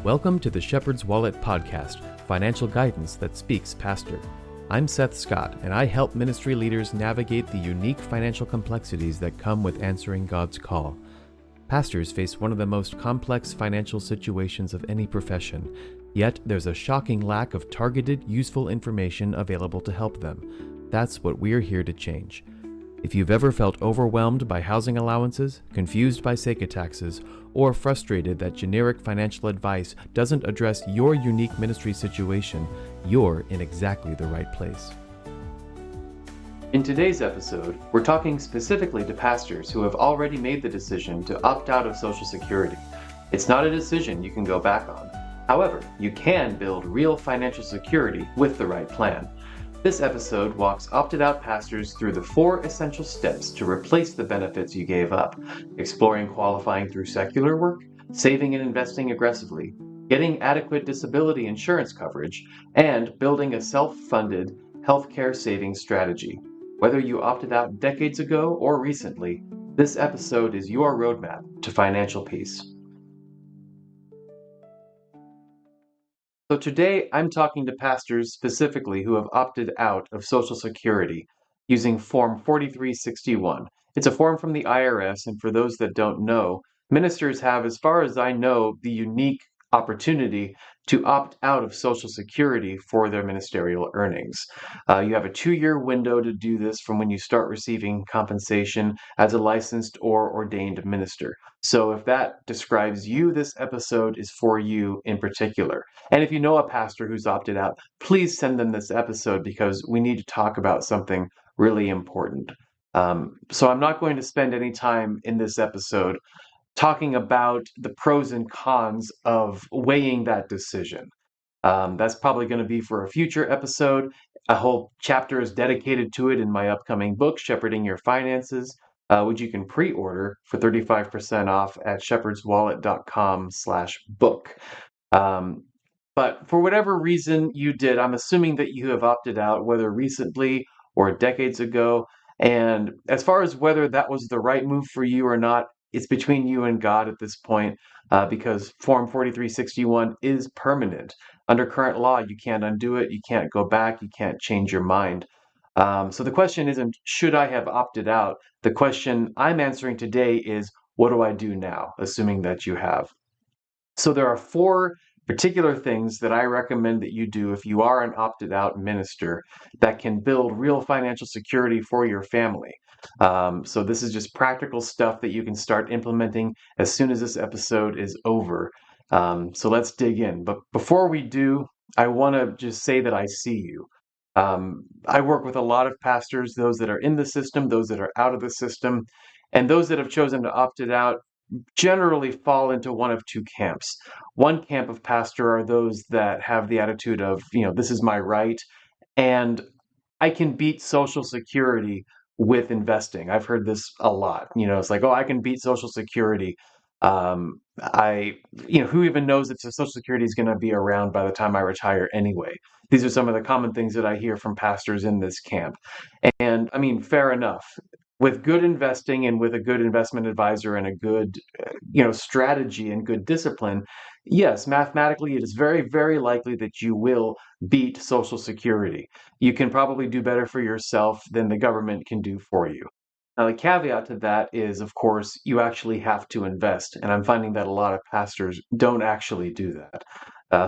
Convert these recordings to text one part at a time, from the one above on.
Welcome to the Shepherd's Wallet podcast, financial guidance that speaks pastor. I'm Seth Scott, and I help ministry leaders navigate the unique financial complexities that come with answering God's call. Pastors face one of the most complex financial situations of any profession, yet there's a shocking lack of targeted, useful information available to help them. That's what we're here to change. If you've ever felt overwhelmed by housing allowances, confused by SECA taxes, or frustrated that generic financial advice doesn't address your unique ministry situation, you're in exactly the right place. In today's episode, we're talking specifically to pastors who have already made the decision to opt out of Social Security. It's not a decision you can go back on. However, you can build real financial security with the right plan. This episode walks opted-out pastors through the 4 essential steps to replace the benefits you gave up, exploring qualifying through secular work, saving and investing aggressively, getting adequate disability insurance coverage, and building a self-funded healthcare savings strategy. Whether you opted out decades ago or recently, this episode is your roadmap to financial peace. So today I'm talking to pastors specifically who have opted out of Social Security using Form 4361. It's a form from the IRS, and for those that don't know, ministers have, as far as I know, the unique opportunity to opt out of Social Security for their ministerial earnings. You have a 2-year window to do this from when you start receiving compensation as a licensed or ordained minister. So if that describes you, this episode is for you in particular. And if you know a pastor who's opted out, please send them this episode because we need to talk about something really important. So I'm not going to spend any time in this episode talking about the pros and cons of weighing that decision. That's probably going to be for a future episode. A whole chapter is dedicated to it in my upcoming book, Shepherding Your Finances, which you can pre-order for 35% off at shepherdswallet.com/book. But for whatever reason you did, I'm assuming that you have opted out, whether recently or decades ago. And as far as whether that was the right move for you or not, it's between you and God at this point, because Form 4361 is permanent. Under current law, you can't undo it, you can't go back, you can't change your mind. So the question isn't, should I have opted out? The question I'm answering today is, what do I do now, assuming that you have? So there are 4 particular things that I recommend that you do if you are an opted-out minister that can build real financial security for your family. So this is just practical stuff that you can start implementing as soon as this episode is over. So let's dig in. But before we do, I want to just say that I see you. I work with a lot of pastors, those that are in the system, those that are out of the system, and those that have chosen to opt it out generally fall into one of 2 camps. One camp of pastor are those that have the attitude of, this is my right, and I can beat Social Security with investing. I've heard this a lot. It's like, oh, I can beat Social Security. Who even knows that Social Security is going to be around by the time I retire anyway? These are some of the common things that I hear from pastors in this camp. And I mean, fair enough. With good investing and with a good investment advisor and a good, strategy and good discipline, yes, mathematically, it is very, very likely that you will beat Social Security. You can probably do better for yourself than the government can do for you. Now, the caveat to that is, of course, you actually have to invest, and I'm finding that a lot of pastors don't actually do that.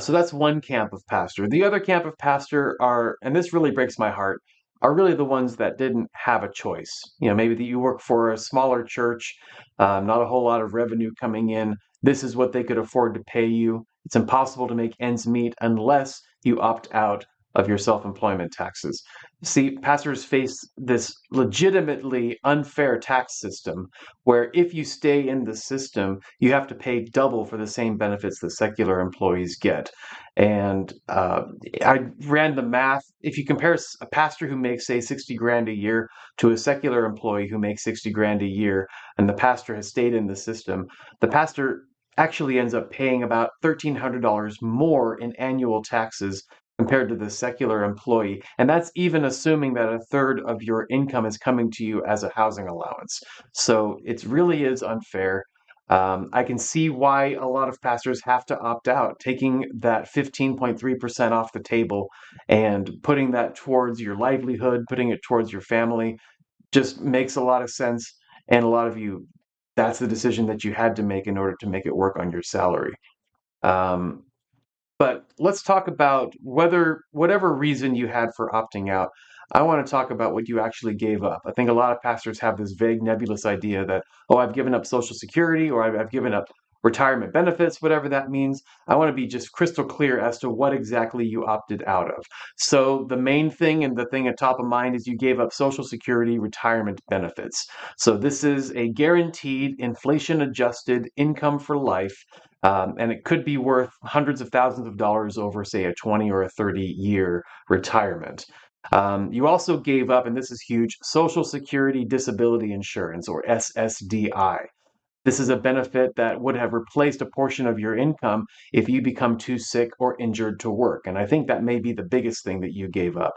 So that's one camp of pastor. The other camp of pastor are, and this really breaks my heart, are really the ones that didn't have a choice. Maybe that you work for a smaller church, not a whole lot of revenue coming in. This is what they could afford to pay you. It's impossible to make ends meet unless you opt out of your self-employment taxes. See, pastors face this legitimately unfair tax system where if you stay in the system, you have to pay double for the same benefits that secular employees get. And I ran the math. If you compare a pastor who makes, say, 60 grand a year to a secular employee who makes 60 grand a year, and the pastor has stayed in the system, the pastor actually ends up paying about $1,300 more in annual taxes compared to the secular employee. And that's even assuming that a third of your income is coming to you as a housing allowance. So it really is unfair. I can see why a lot of pastors have to opt out, taking that 15.3% off the table and putting that towards your livelihood, putting it towards your family, just makes a lot of sense. And a lot of you, that's the decision that you had to make in order to make it work on your salary. Um, but let's talk about whatever reason you had for opting out. I want to talk about what you actually gave up. I think a lot of pastors have this vague, nebulous idea that, oh, I've given up Social Security or I've given up retirement benefits, whatever that means. I want to be just crystal clear as to what exactly you opted out of. So the main thing and the thing at top of mind is you gave up Social Security retirement benefits. So this is a guaranteed inflation adjusted income for life, and it could be worth hundreds of thousands of dollars over, say, a 20 or a 30-year retirement. You also gave up, and this is huge, Social Security Disability Insurance, or SSDI. This is a benefit that would have replaced a portion of your income if you become too sick or injured to work. And I think that may be the biggest thing that you gave up.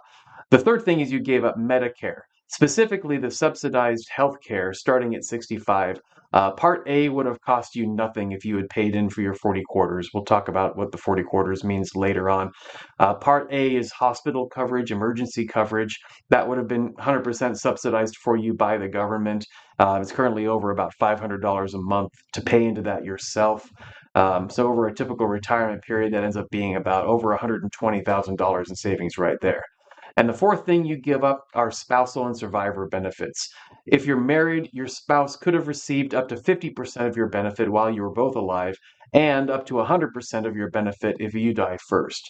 The third thing is you gave up Medicare, specifically the subsidized health care starting at 65. Part A would have cost you nothing if you had paid in for your 40 quarters. We'll talk about what the 40 quarters means later on. Part A is hospital coverage, emergency coverage. That would have been 100% subsidized for you by the government. It's currently over about $500 a month to pay into that yourself. So over a typical retirement period, that ends up being about over $120,000 in savings right there. And the fourth thing you give up are spousal and survivor benefits. If you're married, your spouse could have received up to 50% of your benefit while you were both alive, and up to 100% of your benefit if you die first.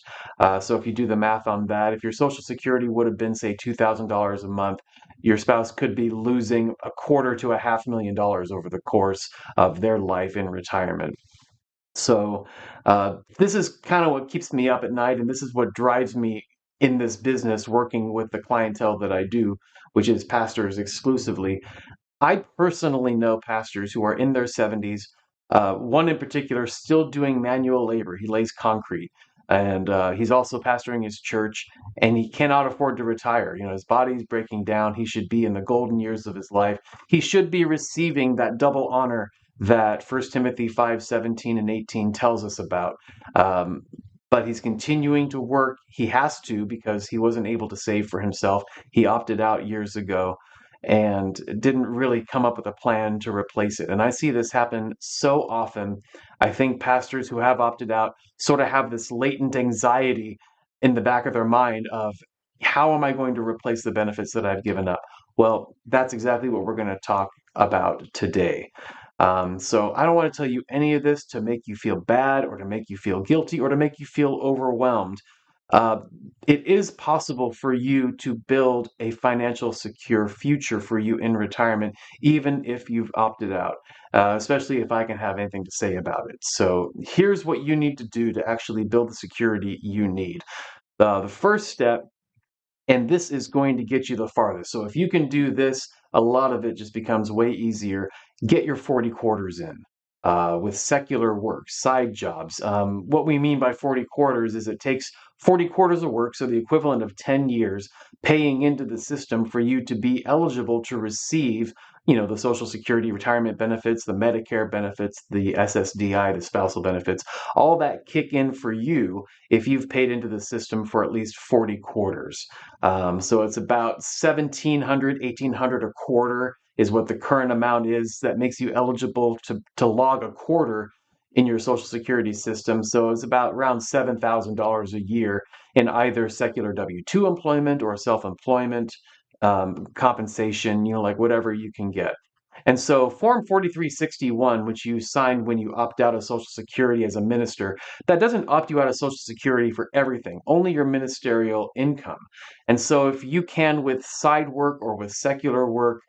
So if you do the math on that, if your Social Security would have been, say, $2,000 a month, your spouse could be losing a quarter to a $500,000 over the course of their life in retirement. So this is kind of what keeps me up at night, and this is what drives me in this business working with the clientele that I do, which is pastors exclusively. I personally know pastors who are in their 70s. One in particular still doing manual labor. He lays concrete, and he's also pastoring his church, and he cannot afford to retire. You know, his body's breaking down. He should be in the golden years of his life. He should be receiving that double honor that 1 Timothy 5:17 and 18 tells us about. Um, but he's continuing to work. He has to because he wasn't able to save for himself. He opted out years ago and didn't really come up with a plan to replace it. And I see this happen so often. I think pastors who have opted out sort of have this latent anxiety in the back of their mind of, how am I going to replace the benefits that I've given up? Well, that's exactly what we're going to talk about today. So I don't want to tell you any of this to make you feel bad or to make you feel guilty or to make you feel overwhelmed. Uh, it is possible for you to build a financial secure future for you in retirement, even if you've opted out, especially if I can have anything to say about it. So here's what you need to do to actually build the security you need. The first step, and this is going to get you the farthest. So if you can do this, a lot of it just becomes way easier. Get your 40 quarters in with secular work, side jobs. What we mean by 40 quarters is it takes 40 quarters of work, so the equivalent of 10 years, paying into the system for you to be eligible to receive, you know, the Social Security retirement benefits, the Medicare benefits, the SSDI, the spousal benefits, all that kick in for you if you've paid into the system for at least 40 quarters. So it's about 1,700, 1,800 a quarter is what the current amount is that makes you eligible to log a quarter in your Social Security system. So it's about around $7,000 a year in either secular W-2 employment or self-employment compensation, you know, like whatever you can get. And so Form 4361, which you signed when you opt out of Social Security as a minister, that doesn't opt you out of Social Security for everything, only your ministerial income. And so if you can, with side work or with secular work,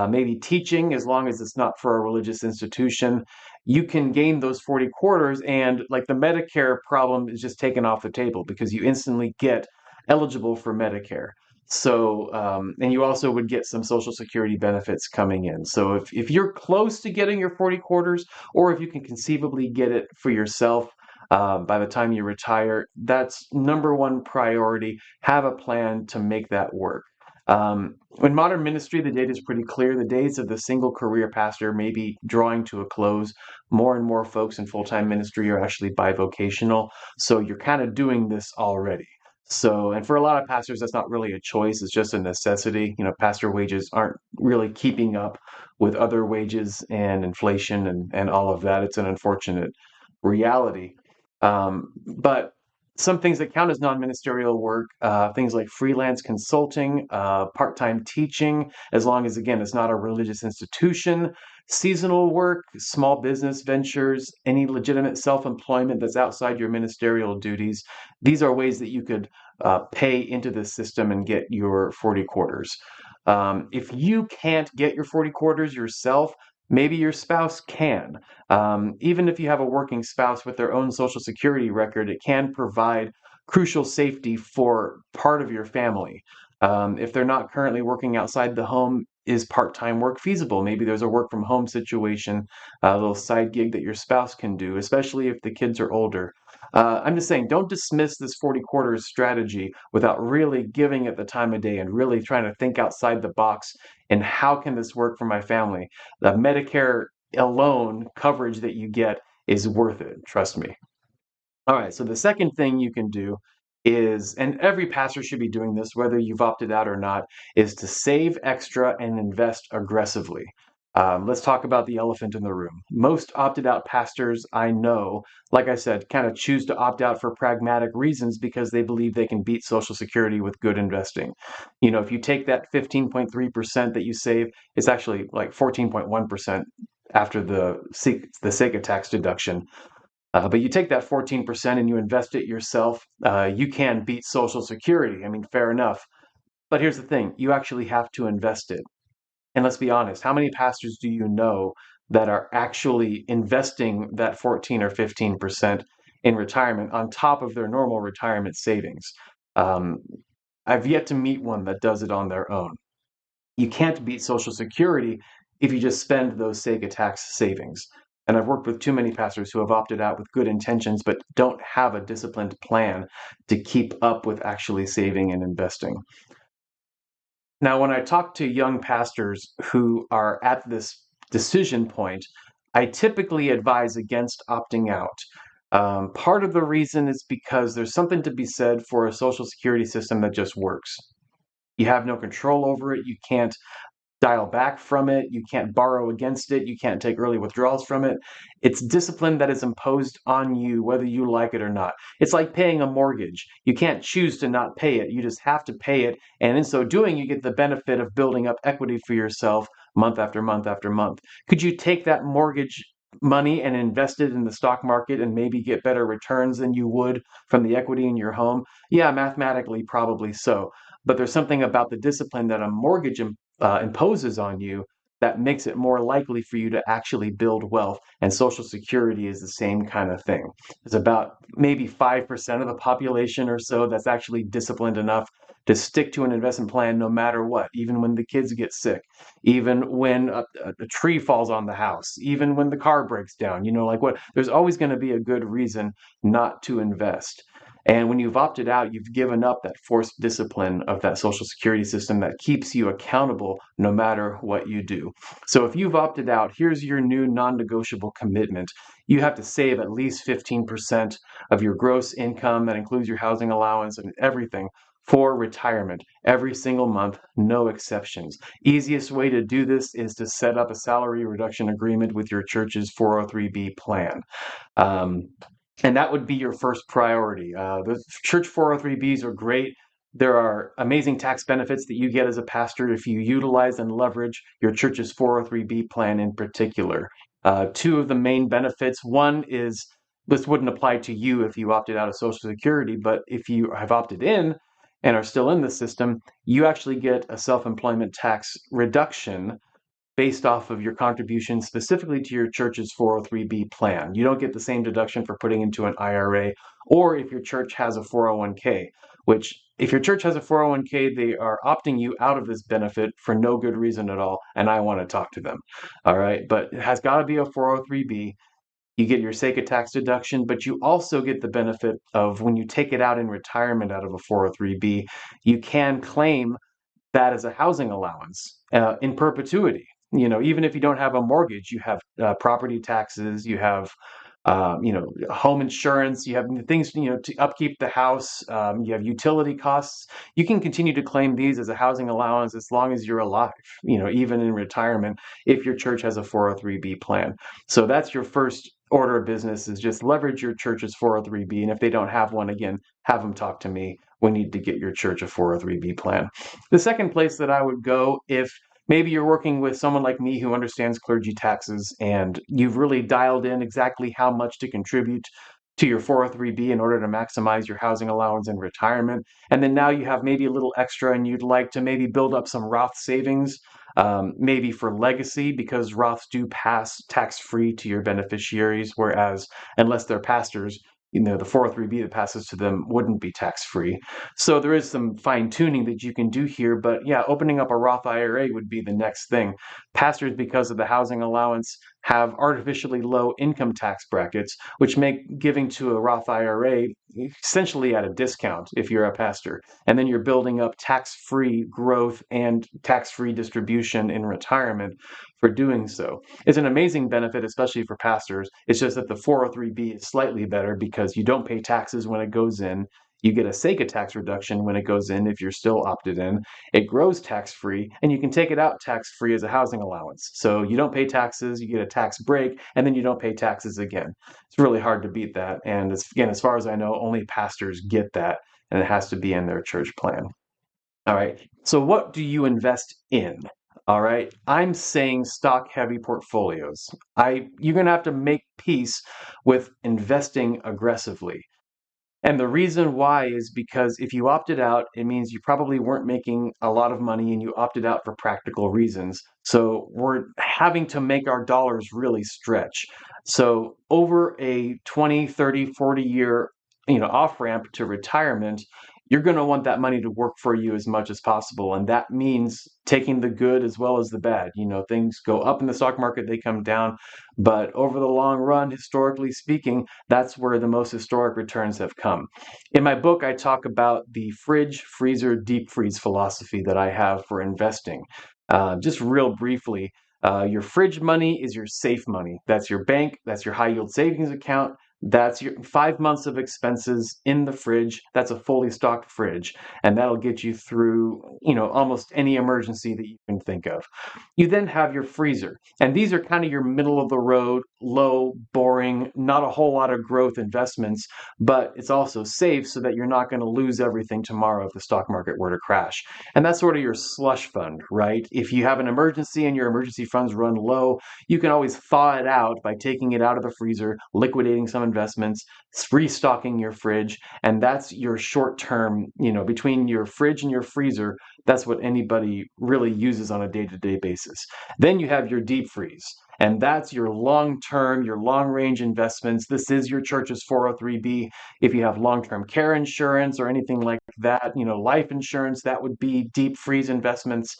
maybe teaching, as long as it's not for a religious institution, you can gain those 40 quarters, and like the Medicare problem is just taken off the table because you instantly get eligible for Medicare. So, and you also would get some Social Security benefits coming in. So if you're close to getting your 40 quarters, or if you can conceivably get it for yourself by the time you retire, that's number one priority. Have a plan to make that work. In modern ministry, the data is pretty clear. The days of the single career pastor may be drawing to a close. More and more folks in full-time ministry are actually bivocational. So you're kind of doing this already. So, and for a lot of pastors, that's not really a choice. It's just a necessity. Pastor wages aren't really keeping up with other wages and inflation and all of that. It's an unfortunate reality. But some things that count as non-ministerial work, things like freelance consulting, part-time teaching, as long as, again, it's not a religious institution, seasonal work, small business ventures, any legitimate self-employment that's outside your ministerial duties. These are ways that you could pay into the system and get your 40 quarters. If you can't get your 40 quarters yourself, maybe your spouse can. Even if you have a working spouse with their own Social Security record, it can provide crucial safety for part of your family. If they're not currently working outside the home, is part-time work feasible? Maybe there's a work from home situation, a little side gig that your spouse can do, especially if the kids are older. I'm just saying, don't dismiss this 40 quarters strategy without really giving it the time of day and really trying to think outside the box and how can this work for my family? The Medicare alone coverage that you get is worth it, trust me. All right, so the second thing you can do is, and every pastor should be doing this, whether you've opted out or not, is to save extra and invest aggressively. Let's talk about the elephant in the room. Most opted out pastors I know, like I said, kind of choose to opt out for pragmatic reasons because they believe they can beat Social Security with good investing. If you take that 15.3% that you save, it's actually like 14.1% after the SECA tax deduction. But you take that 14% and you invest it yourself, you can beat Social Security. I mean, fair enough. But here's the thing, you actually have to invest it. And let's be honest, how many pastors do you know that are actually investing that 14 or 15% in retirement on top of their normal retirement savings? Um, I've yet to meet one that does it on their own. You can't beat Social Security if you just spend those SEGA tax savings. And I've worked with too many pastors who have opted out with good intentions, but don't have a disciplined plan to keep up with actually saving and investing. Now, when I talk to young pastors who are at this decision point, I typically advise against opting out. Part of the reason is because there's something to be said for a Social Security system that just works. You have no control over it. You can't dial back from it. You can't borrow against it. You can't take early withdrawals from it. It's discipline that is imposed on you, whether you like it or not. It's like paying a mortgage. You can't choose to not pay it. You just have to pay it. And in so doing, you get the benefit of building up equity for yourself month after month after month. Could you take that mortgage money and invest it in the stock market and maybe get better returns than you would from the equity in your home? Yeah, mathematically, probably so. But there's something about the discipline that a mortgage imposes on you that makes it more likely for you to actually build wealth. And Social Security is the same kind of thing. There's about maybe 5% of the population or so that's actually disciplined enough to stick to an investment plan no matter what, even when the kids get sick, even when a tree falls on the house, even when the car breaks down. Like what? There's always going to be a good reason not to invest. And when you've opted out, you've given up that forced discipline of that Social Security system that keeps you accountable no matter what you do. So if you've opted out, here's your new non-negotiable commitment. You have to save at least 15% of your gross income, that includes your housing allowance and everything, for retirement every single month, no exceptions. Easiest way to do this is to set up a salary reduction agreement with your church's 403b plan. Um, and that would be your first priority. The church 403bs are great. There are amazing tax benefits that you get as a pastor if you utilize and leverage your church's 403b plan in particular. Two of the main benefits. One is this wouldn't apply to you if you opted out of Social Security, but if you have opted in and are still in the system, you actually get a self-employment tax reduction based off of your contribution specifically to your church's 403b plan. You don't get the same deduction for putting into an IRA or if your church has a 401k, which if your church has a 401k, they are opting you out of this benefit for no good reason at all, and I want to talk to them. All right, but it has got to be a 403b. You get your SECA tax deduction, but you also get the benefit of when you take it out in retirement out of a 403b, you can claim that as a housing allowance in perpetuity. Even if you don't have a mortgage, you have property taxes, you have home insurance, you have things, to upkeep the house, you have utility costs. You can continue to claim these as a housing allowance as long as you're alive, even in retirement, if your church has a 403B plan. So that's your first order of business, is just leverage your church's 403B. And if they don't have one, again, have them talk to me. We need to get your church a 403B plan. The second place that I would go, if maybe you're working with someone like me who understands clergy taxes and you've really dialed in exactly how much to contribute to your 403B in order to maximize your housing allowance in retirement. And then now you have maybe a little extra and you'd like to maybe build up some Roth savings, maybe for legacy, because Roths do pass tax-free to your beneficiaries, whereas unless they're pastors, the 403B that passes to them wouldn't be tax-free. So there is some fine tuning that you can do here, but yeah, opening up a Roth IRA would be the next thing. Pastors, because of the housing allowance, have artificially low income tax brackets, which make giving to a Roth IRA essentially at a discount if you're a pastor. And then you're building up tax-free growth and tax-free distribution in retirement for doing so. It's an amazing benefit, especially for pastors. It's just that the 403B is slightly better because you don't pay taxes when it goes in. You get a SECA tax reduction when it goes in if you're still opted in. It grows tax-free, and you can take it out tax-free as a housing allowance. So you don't pay taxes, you get a tax break, and then you don't pay taxes again. It's really hard to beat that. And again, as far as I know, only pastors get that, and it has to be in their church plan. All right. So what do you invest in? All right. I'm saying stock-heavy portfolios. You're going to have to make peace with investing aggressively. And the reason why is because if you opted out, it means you probably weren't making a lot of money and you opted out for practical reasons. So we're having to make our dollars really stretch. So over a 20, 30, 40-year, off ramp to retirement, you're going to want that money to work for you as much as possible. And that means taking the good as well as the bad. Things go up in the stock market, they come down. But over the long run, historically speaking, that's where the most historic returns have come. In my book, I talk about the fridge, freezer, deep freeze philosophy that I have for investing. Just real briefly, your fridge money is your safe money. That's your bank, that's your high yield savings account. That's your 5 months of expenses in the fridge. That's a fully stocked fridge. And that'll get you through, almost any emergency that you can think of. You then have your freezer. And these are kind of your middle of the road, low, boring, not a whole lot of growth investments, but it's also safe so that you're not going to lose everything tomorrow if the stock market were to crash. And that's sort of your slush fund, right? If you have an emergency and your emergency funds run low, you can always thaw it out by taking it out of the freezer, liquidating some investments, restocking your fridge, and that's your short term, between your fridge and your freezer, that's what anybody really uses on a day-to-day basis. Then you have your deep freeze. And that's your long-term, your long-range investments. This is your church's 403B. If you have long-term care insurance or anything like that, life insurance, that would be deep freeze investments.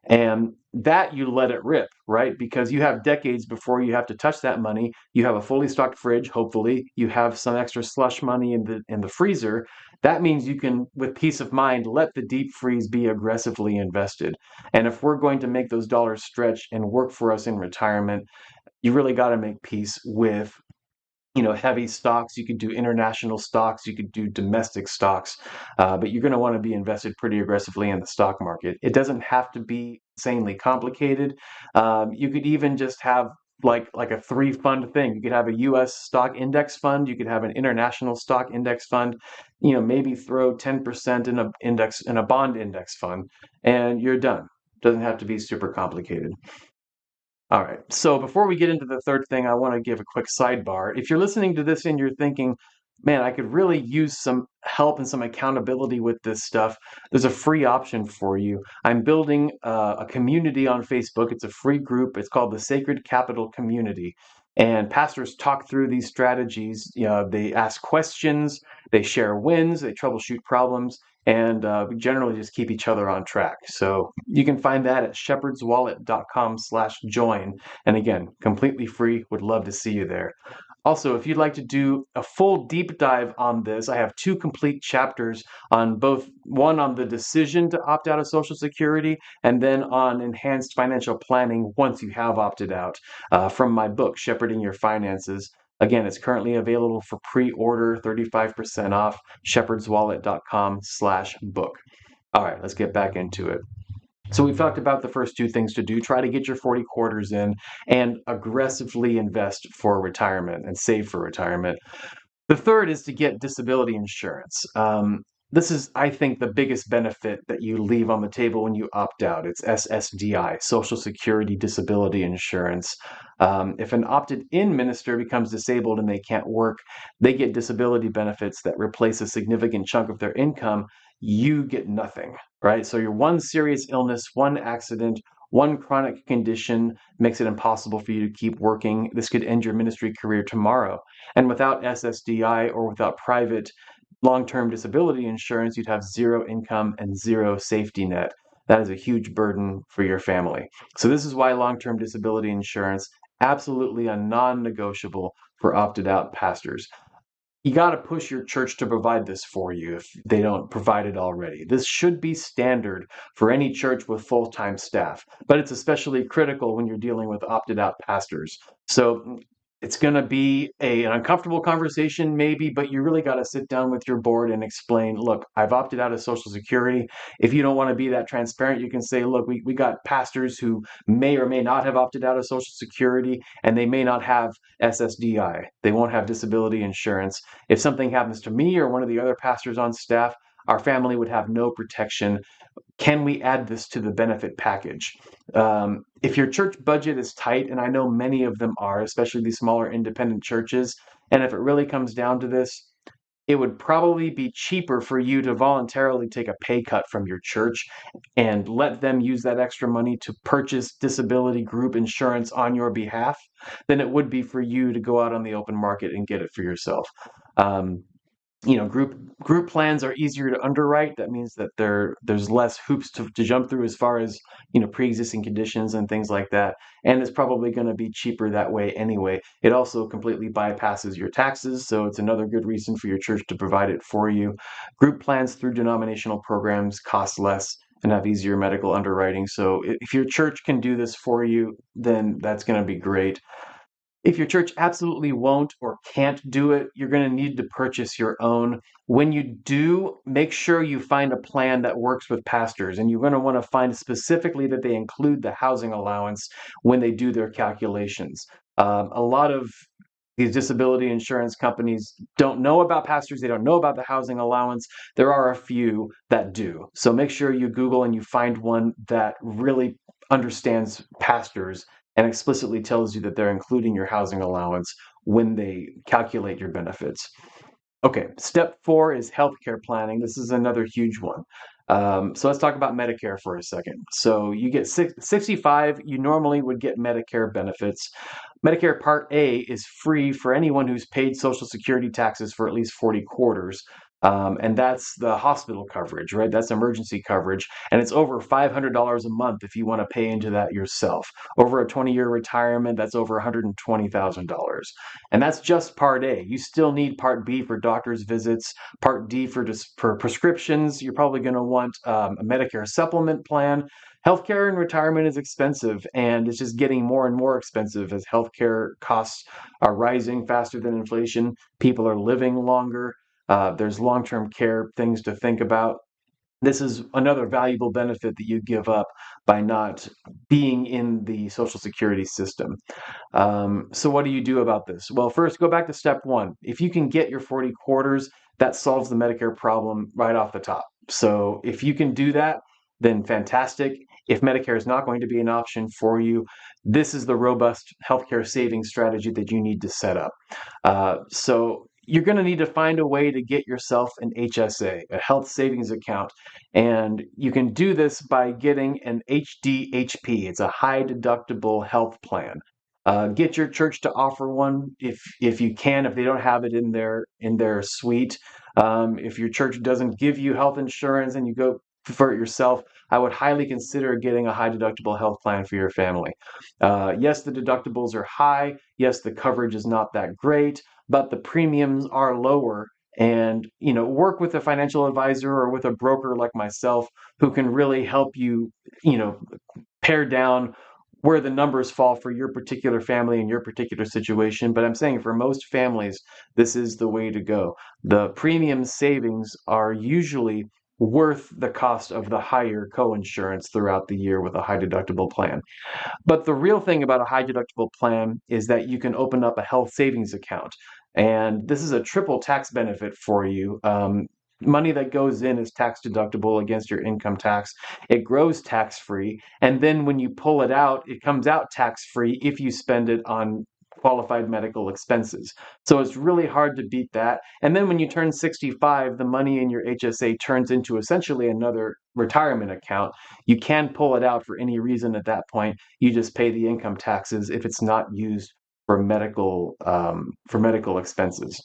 And that you let it rip, right? Because you have decades before you have to touch that money. You have a fully stocked fridge, hopefully. You have some extra slush money in the freezer. That means you can, with peace of mind, let the deep freeze be aggressively invested. And if we're going to make those dollars stretch and work for us in retirement, you really got to make peace with heavy stocks. You could do international stocks, you could do domestic stocks, but you're going to want to be invested pretty aggressively in the stock market. It doesn't have to be insanely complicated. You could even just have like a three fund thing. You could have a US stock index fund, you could have an international stock index fund, maybe throw 10% in a bond index fund, and you're done. Doesn't have to be super complicated. All right. So before we get into the third thing, I want to give a quick sidebar. If you're listening to this and you're thinking, man, I could really use some help and some accountability with this stuff, there's a free option for you. I'm building a community on Facebook. It's a free group. It's called the Sacred Capital Community. And pastors talk through these strategies. They ask questions, they share wins, they troubleshoot problems, and we generally just keep each other on track. So you can find that at shepherdswallet.com/join. And again, completely free. Would love to see you there. Also, if you'd like to do a full deep dive on this, I have 2 complete chapters on both, one on the decision to opt out of Social Security, and then on enhanced financial planning once you have opted out, from my book, Shepherding Your Finances. Again, it's currently available for pre-order, 35% off, shepherdswallet.com/book. All right, let's get back into it. So we've talked about the first 2 things to do. Try to get your 40 quarters in and aggressively invest for retirement and save for retirement. The third is to get disability insurance. This is, I think, the biggest benefit that you leave on the table when you opt out. It's SSDI, Social Security Disability Insurance. If an opted-in minister becomes disabled and they can't work, they get disability benefits that replace a significant chunk of their income. You get nothing, right? So your one serious illness, one accident, one chronic condition makes it impossible for you to keep working. This could end your ministry career tomorrow. And without SSDI or without private long-term disability insurance, you'd have zero income and zero safety net. That is a huge burden for your family. So this is why long-term disability insurance, absolutely a non-negotiable for opted out pastors. You got to push your church to provide this for you if they don't provide it already. This should be standard for any church with full-time staff, but it's especially critical when you're dealing with opted out pastors. So it's going to be an uncomfortable conversation maybe, but you really got to sit down with your board and explain, look, I've opted out of Social Security. If you don't want to be that transparent, you can say, look, we got pastors who may or may not have opted out of Social Security, and they may not have SSDI. They won't have disability insurance. If something happens to me or one of the other pastors on staff, our family would have no protection. Can we add this to the benefit package? If your church budget is tight, and I know many of them are, especially these smaller independent churches, and if it really comes down to this, it would probably be cheaper for you to voluntarily take a pay cut from your church and let them use that extra money to purchase disability group insurance on your behalf than it would be for you to go out on the open market and get it for yourself. Um, group plans are easier to underwrite. That means that there's less hoops to jump through as far as pre-existing conditions and things like that, and it's probably going to be cheaper that way anyway. It also completely bypasses your taxes, so it's another good reason for your church to provide it for you. Group plans through denominational programs cost less and have easier medical underwriting, so if your church can do this for you, then that's going to be great. If your church absolutely won't or can't do it, you're going to need to purchase your own. When you do, make sure you find a plan that works with pastors, and you're going to want to find specifically that they include the housing allowance when they do their calculations. A lot of these disability insurance companies don't know about pastors. They don't know about the housing allowance. There are a few that do. So make sure you Google and you find one that really understands pastors and explicitly tells you that they're including your housing allowance when they calculate your benefits. Okay, step 4 is healthcare planning. This is another huge one. So let's talk about Medicare for a second. So you get 65, you normally would get Medicare benefits. Medicare Part A is free for anyone who's paid Social Security taxes for at least 40 quarters. And that's the hospital coverage, right? That's emergency coverage. And it's over $500 a month if you want to pay into that yourself. Over a 20-year retirement, that's over $120,000. And that's just Part A. You still need Part B for doctor's visits, Part D for prescriptions. You're probably going to want a Medicare supplement plan. Healthcare in retirement is expensive, and it's just getting more and more expensive as healthcare costs are rising faster than inflation. People are living longer. There's long-term care things to think about. This is another valuable benefit that you give up by not being in the Social Security system. So what do you do about this? Well, first, go back to step 1. If you can get your 40 quarters, that solves the Medicare problem right off the top. So if you can do that, then fantastic. If Medicare is not going to be an option for you, this is the robust healthcare savings strategy that you need to set up. So you're going to need to find a way to get yourself an HSA, a health savings account. And you can do this by getting an HDHP. It's a high deductible health plan. Get your church to offer one if you can, if they don't have it in their suite. If your church doesn't give you health insurance and you go for yourself, I would highly consider getting a high deductible health plan for your family. Yes, the deductibles are high. Yes, the coverage is not that great, but the premiums are lower. And work with a financial advisor or with a broker like myself who can really help you, pare down where the numbers fall for your particular family and your particular situation. But I'm saying for most families, this is the way to go. The premium savings are usually worth the cost of the higher co-insurance throughout the year with a high deductible plan. But the real thing about a high deductible plan is that you can open up a health savings account. And this is a triple tax benefit for you. Money that goes in is tax deductible against your income tax. It grows tax free. And then when you pull it out, it comes out tax free if you spend it on qualified medical expenses. So it's really hard to beat that. And then when you turn 65, the money in your HSA turns into essentially another retirement account. You can pull it out for any reason at that point. You just pay the income taxes if it's not used for medical expenses.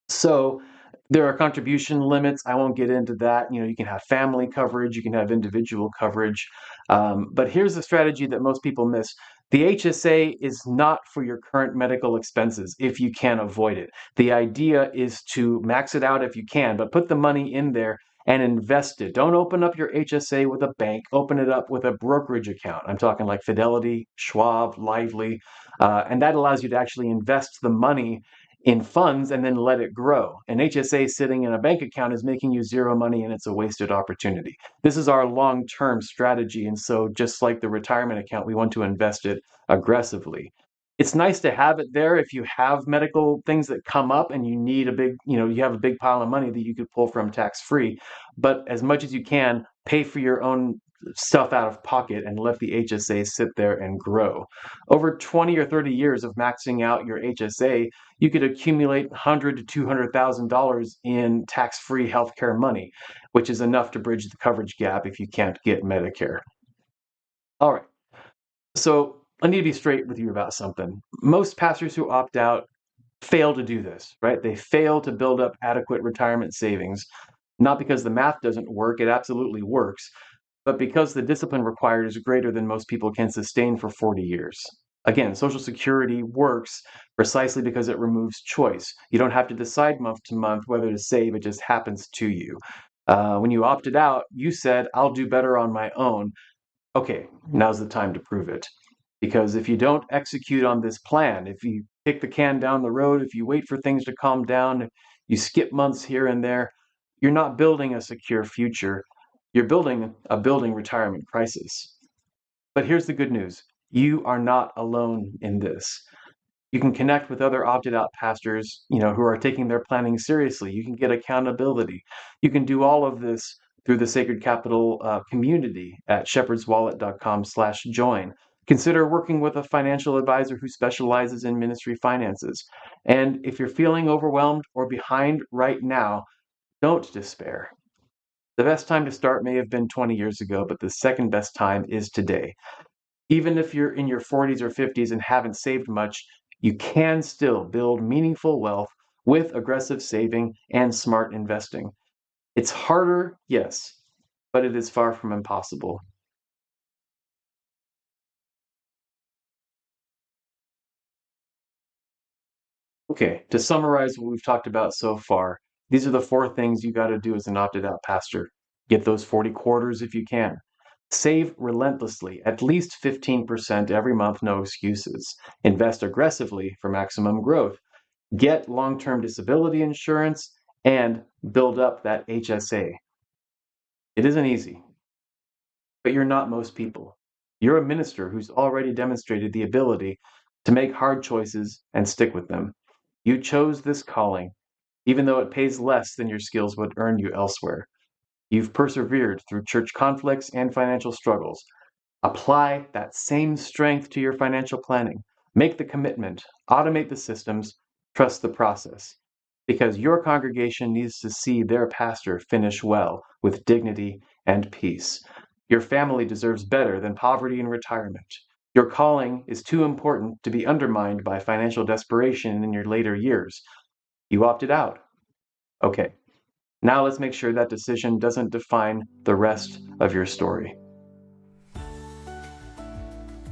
So there are contribution limits. I won't get into that. You can have family coverage, you can have individual coverage. But here's the strategy that most people miss. The HSA is not for your current medical expenses if you can avoid it. The idea is to max it out if you can, but put the money in there and invest it. Don't open up your HSA with a bank. Open it up with a brokerage account. I'm talking like Fidelity, Schwab, Lively, and that allows you to actually invest the money in funds and then let it grow. An HSA sitting in a bank account is making you zero money and it's a wasted opportunity. This is our long-term strategy. And so just like the retirement account, we want to invest it aggressively. It's nice to have it there if you have medical things that come up and you need you have a big pile of money that you could pull from tax-free. But as much as you can, pay for your own stuff out of pocket and let the HSA sit there and grow. Over 20 or 30 years of maxing out your HSA, you could accumulate $100,000 to $200,000 in tax-free healthcare money, which is enough to bridge the coverage gap if you can't get Medicare. All right. So I need to be straight with you about something. Most pastors who opt out fail to do this, right? They fail to build up adequate retirement savings, not because the math doesn't work, it absolutely works, but because the discipline required is greater than most people can sustain for 40 years. Again, Social Security works precisely because it removes choice. You don't have to decide month to month whether to save, it just happens to you. When you opted out, you said, I'll do better on my own. Okay, now's the time to prove it. Because if you don't execute on this plan, if you kick the can down the road, if you wait for things to calm down, if you skip months here and there, you're not building a secure future. You're building a building retirement crisis. But here's the good news. You are not alone in this. You can connect with other opted out pastors, who are taking their planning seriously. You can get accountability. You can do all of this through the Sacred Capital community at shepherdswallet.com/join. Consider working with a financial advisor who specializes in ministry finances. And if you're feeling overwhelmed or behind right now, don't despair. The best time to start may have been 20 years ago, but the second best time is today. Even if you're in your 40s or 50s and haven't saved much, you can still build meaningful wealth with aggressive saving and smart investing. It's harder, yes, but it is far from impossible. Okay, to summarize what we've talked about so far, these are the four things you got to do as an opted out pastor. Get those 40 quarters if you can. Save relentlessly, at least 15% every month, no excuses. Invest aggressively for maximum growth. Get long-term disability insurance and build up that HSA. It isn't easy, but you're not most people. You're a minister who's already demonstrated the ability to make hard choices and stick with them. You chose this calling, even though it pays less than your skills would earn you elsewhere. You've persevered through church conflicts and financial struggles. Apply that same strength to your financial planning. Make the commitment, automate the systems, trust the process. Because your congregation needs to see their pastor finish well with dignity and peace. Your family deserves better than poverty and retirement. Your calling is too important to be undermined by financial desperation in your later years. You opted out. Okay, Now let's make sure that decision doesn't define the rest of your story.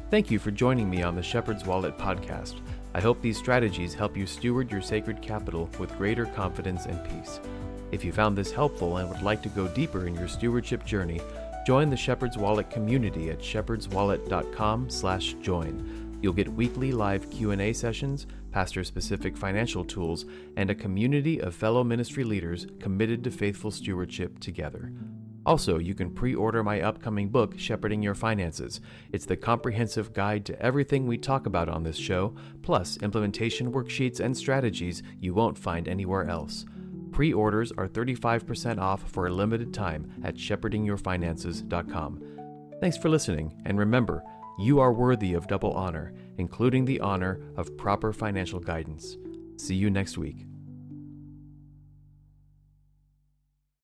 Thank you for joining me on the Shepherd's Wallet podcast. I hope these strategies help you steward your sacred capital with greater confidence and peace. If you found this helpful and would like to go deeper in your stewardship journey, join the Shepherd's Wallet community at shepherdswallet.com/join. You'll get weekly live Q&A sessions, pastor-specific financial tools, and a community of fellow ministry leaders committed to faithful stewardship together. Also, you can pre-order my upcoming book, Shepherding Your Finances. It's the comprehensive guide to everything we talk about on this show, plus implementation worksheets and strategies you won't find anywhere else. Pre-orders are 35% off for a limited time at shepherdingyourfinances.com. Thanks for listening, and remember, you are worthy of double honor, including the honor of proper financial guidance. See you next week.